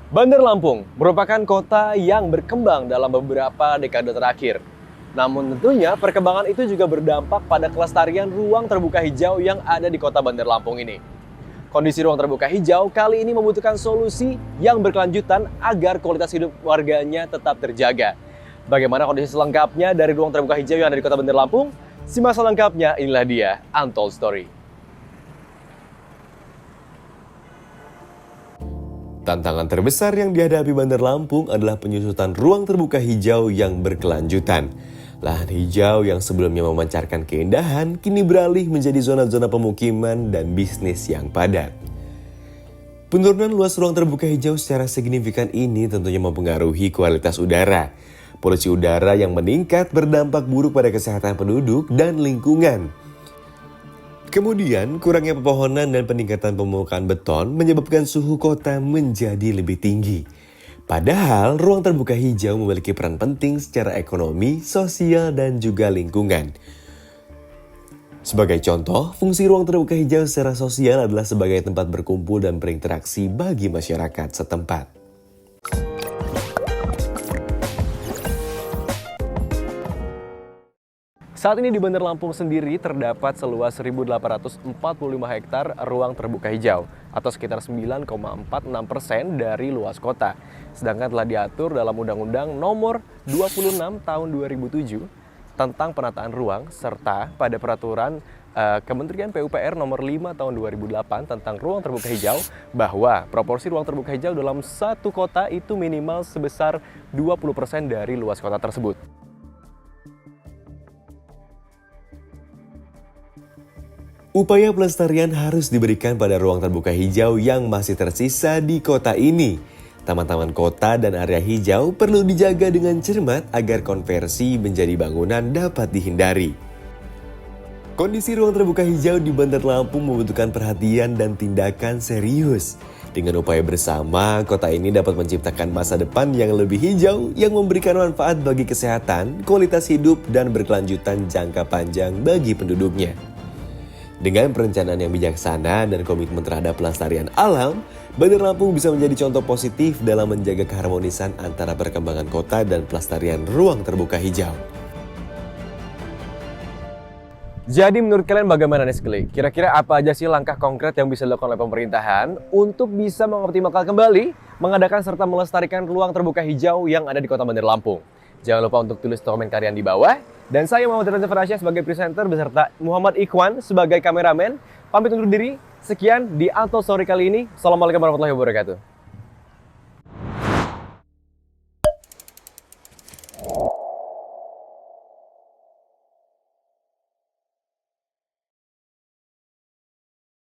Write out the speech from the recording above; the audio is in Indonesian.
Bandar Lampung merupakan kota yang berkembang dalam beberapa dekade terakhir. Namun tentunya perkembangan itu juga berdampak pada kelestarian ruang terbuka hijau yang ada di kota Bandar Lampung ini. Kondisi ruang terbuka hijau kali ini membutuhkan solusi yang berkelanjutan agar kualitas hidup warganya tetap terjaga. Bagaimana kondisi selengkapnya dari ruang terbuka hijau yang ada di kota Bandar Lampung? Simak selengkapnya, inilah dia Untold Story. Tantangan terbesar yang dihadapi Bandar Lampung adalah penyusutan ruang terbuka hijau yang berkelanjutan. Lahan hijau yang sebelumnya memancarkan keindahan kini beralih menjadi zona-zona pemukiman dan bisnis yang padat. Penurunan luas ruang terbuka hijau secara signifikan ini tentunya mempengaruhi kualitas udara. Polusi udara yang meningkat berdampak buruk pada kesehatan penduduk dan lingkungan. Kemudian, kurangnya pepohonan dan peningkatan pemukaan beton menyebabkan suhu kota menjadi lebih tinggi. Padahal, ruang terbuka hijau memiliki peran penting secara ekonomi, sosial, dan juga lingkungan. Sebagai contoh, fungsi ruang terbuka hijau secara sosial adalah sebagai tempat berkumpul dan berinteraksi bagi masyarakat setempat. Saat ini di Bandar Lampung sendiri terdapat seluas 1.845 hektar ruang terbuka hijau atau sekitar 9,46% dari luas kota. Sedangkan telah diatur dalam Undang-Undang Nomor 26 Tahun 2007 tentang penataan ruang serta pada Peraturan Kementerian PUPR Nomor 5 Tahun 2008 tentang ruang terbuka hijau bahwa proporsi ruang terbuka hijau dalam satu kota itu minimal sebesar 20% dari luas kota tersebut. Upaya pelestarian harus diberikan pada ruang terbuka hijau yang masih tersisa di kota ini. Taman-taman kota dan area hijau perlu dijaga dengan cermat agar konversi menjadi bangunan dapat dihindari. Kondisi ruang terbuka hijau di Bandar Lampung membutuhkan perhatian dan tindakan serius. Dengan upaya bersama, kota ini dapat menciptakan masa depan yang lebih hijau yang memberikan manfaat bagi kesehatan, kualitas hidup, dan berkelanjutan jangka panjang bagi penduduknya. Dengan perencanaan yang bijaksana dan komitmen terhadap pelestarian alam, Bandar Lampung bisa menjadi contoh positif dalam menjaga keharmonisan antara perkembangan kota dan pelestarian ruang terbuka hijau. Jadi menurut kalian bagaimana nih sekali? Kira-kira apa aja sih langkah konkret yang bisa dilakukan oleh pemerintahan untuk bisa mengoptimalkan kembali, mengadakan serta melestarikan ruang terbuka hijau yang ada di kota Bandar Lampung? Jangan lupa untuk tulis komen kalian di bawah. Dan saya Muhammad Reza Farasya sebagai presenter beserta Muhammad Ikhwan sebagai kameramen. Pamit undur diri. Sekian di Untold Story kali ini. Assalamualaikum warahmatullahi wabarakatuh.